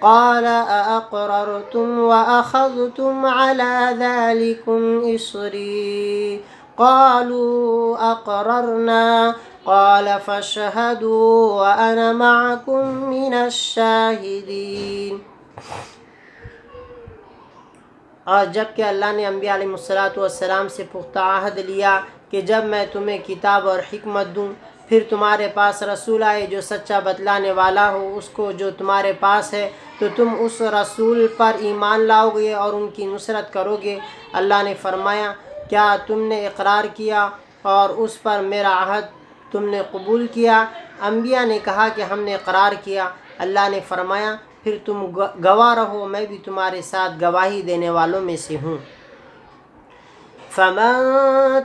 قال أأقررتم وأخذتم على ذلكم إصري قالوا أقررنا قال فاشهدوا وأنا معكم من الشاهدين۔ اور جب کہ اللہ نے انبیاء علیہ السلام سے پختہ عہد لیا کہ جب میں تمہیں کتاب اور حکمت دوں، پھر تمہارے پاس رسول آئے جو سچا بتلانے والا ہو اس کو جو تمہارے پاس ہے، تو تم اس رسول پر ایمان لاؤ گے اور ان کی نصرت کرو گے۔ اللہ نے فرمایا، کیا تم نے اقرار کیا اور اس پر میرا عہد تم نے قبول کیا؟ انبیاء نے کہا کہ ہم نے اقرار کیا۔ اللہ نے فرمایا، پھر تم گواہ رہو، میں بھی تمہارے ساتھ گواہی دینے والوں میں سے ہوں۔ فَمَن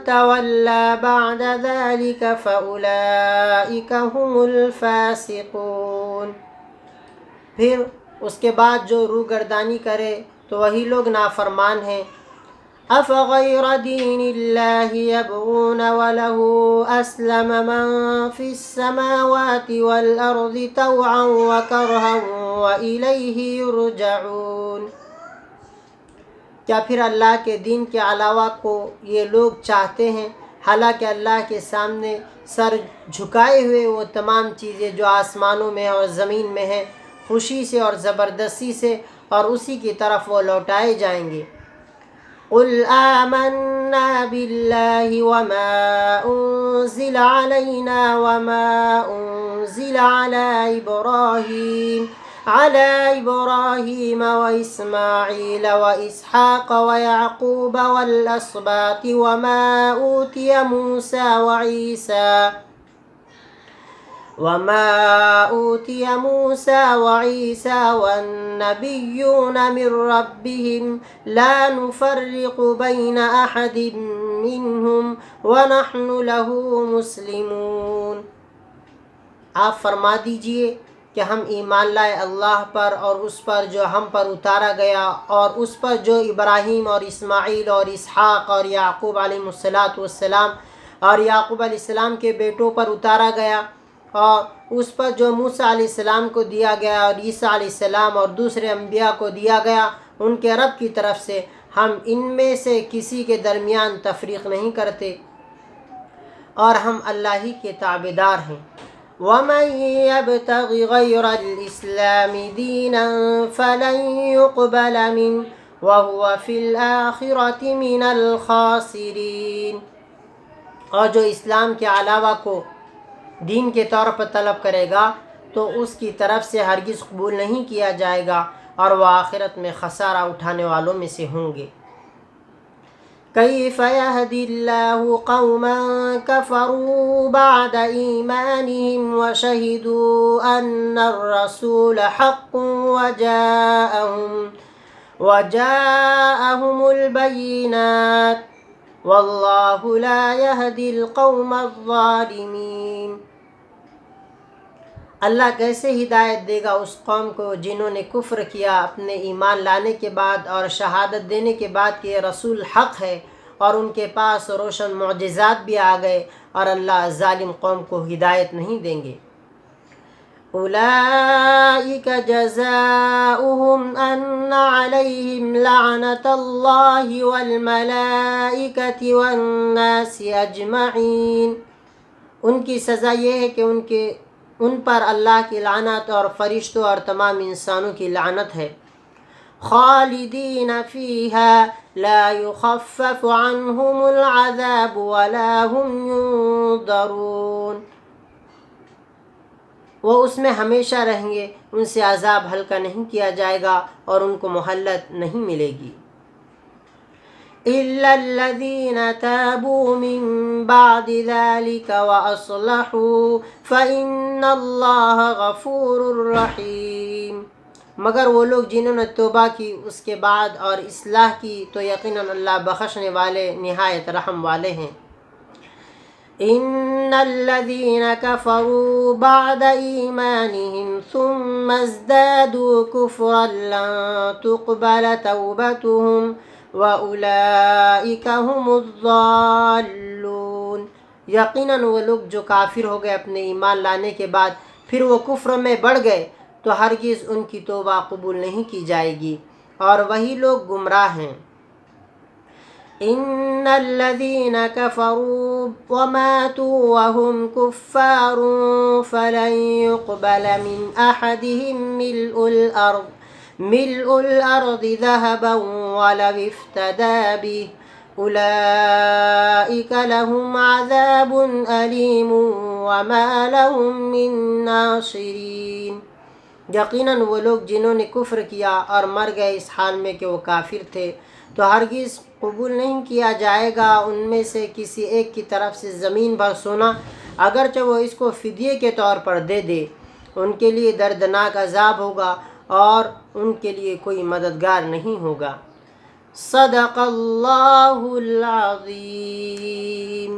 تَوَلَّى بَعْدَ ذَلِكَ فَأُولَئِكَ هُمُ الْفَاسِقُونَ۔ پھر اس کے بعد جو روگردانی کرے تو وہی لوگ نافرمان ہیں۔ أَفَغَيْرَ دِينِ اللَّهِ يَبْغُونَ وَلَهُ أَسْلَمَ مَن فِي السَّمَاوَاتِ وَالْأَرْضِ طَوْعًا وَكَرْهًا وَإِلَيْهِ يُرْجَعُونَ۔ کیا پھر اللہ کے دین کے علاوہ کو یہ لوگ چاہتے ہیں، حالانکہ اللہ کے سامنے سر جھکائے ہوئے وہ تمام چیزیں جو آسمانوں میں اور زمین میں ہیں، خوشی سے اور زبردستی سے، اور اسی کی طرف وہ لوٹائے جائیں گے۔ قُلْ آمَنَّا بِاللَّهِ وَمَا أُنزِلَ عَلَيْنَا وَمَا أُنزِلَ على إبراهيم وإسماعيل وإسحاق ويعقوب والأسباط وما أوتي موسى وعيسى والنبيون من ربهم لا نفرق بين أحد منهم ونحن له مسلمون۔ آپ فرما دیجئے کہ ہم ایمان لائے اللہ پر اور اس پر جو ہم پر اتارا گیا، اور اس پر جو ابراہیم اور اسماعیل اور اسحاق اور یعقوب علیہ السلام اور یعقوب علیہ السلام کے بیٹوں پر اتارا گیا، اور اس پر جو موسیٰ علیہ السلام کو دیا گیا اور عیسیٰ علیہ السلام اور دوسرے انبیاء کو دیا گیا ان کے رب کی طرف سے، ہم ان میں سے کسی کے درمیان تفریق نہیں کرتے، اور ہم اللہ ہی کے تابعدار ہیں۔ وَمَن يَبْتَغِ غَيْرَ الْإِسْلَامِ دِينًا فَلَن يُقْبَلَ مِنْهُ وَهُوَ فِي الْآخِرَةِ مِنَ الْخَاسِرِينَ۔ اور جو اسلام کے علاوہ کو دین کے طور پر طلب کرے گا تو اس کی طرف سے ہرگز قبول نہیں کیا جائے گا، اور وہ آخرت میں خسارہ اٹھانے والوں میں سے ہوں گے۔ كيف يهدي الله قوما كفروا بعد إيمانهم وشهدوا أن الرسول حق وجاءهم البينات والله لا يهدي القوم الظالمين۔ اللہ کیسے ہدایت دے گا اس قوم کو جنہوں نے کفر کیا اپنے ایمان لانے کے بعد اور شہادت دینے کے بعد کہ یہ رسول حق ہے، اور ان کے پاس روشن معجزات بھی آ گئے، اور اللہ ظالم قوم کو ہدایت نہیں دیں گے۔ أولئك جزاؤهم أن عليهم لعنة الله والملائكة والناس أجمعين۔ ان کی سزا یہ ہے کہ ان پر اللہ کی لعنت اور فرشتوں اور تمام انسانوں کی لعنت ہے۔ خالدین فیہا لا یخفف عنہم العذاب ولا هم ينظرون۔ وہ اس میں ہمیشہ رہیں گے، ان سے عذاب ہلکا نہیں کیا جائے گا اور ان کو مہلت نہیں ملے گی۔ إِلَّا الَّذِينَ تَابُوا مِن بَعْدِ ذَلِكَ وَأَصْلَحُوا فَإِنَّ اللَّهَ غَفُورٌ رَحِيمٌ۔ مگر وہ لوگ جنہوں نے توبہ کی اس کے بعد اور اصلاح کی تو یقیناً اللہ بخشنے والے نہایت رحم والے ہیں۔ إِنَّ الَّذِينَ كَفَرُوا بَعْدَ إِيمَانِهِمْ ثُمَّ ازْدَادُوا كُفْرًا لَّن تُقْبَلَ تَوْبَتُهُمْ وَأُولَئِكَ هُمُ الضَّالُّونَ۔ یقیناً وہ لوگ جو کافر ہو گئے اپنے ایمان لانے کے بعد، پھر وہ کفر میں بڑھ گئے، تو ہرگز ان کی توبہ قبول نہیں کی جائے گی، اور وہی لوگ گمراہ ہیں۔ ان الذين كفروا وماتوا وهم كفار فلن يقبل من احدهم ملء الارض ذهبا ولو افتدى به اولئك لهم عذاب الیم وما لهم من ناصرین۔ یقیناً وہ لوگ جنہوں نے کفر کیا اور مر گئے اس حال میں کہ وہ کافر تھے، تو ہرگز قبول نہیں کیا جائے گا ان میں سے کسی ایک کی طرف سے زمین بھر سونا، اگرچہ وہ اس کو فدیے کے طور پر دے دے۔ ان کے لیے دردناک عذاب ہوگا اور ان کے لیے کوئی مددگار نہیں ہوگا۔ صدق اللہ العظیم۔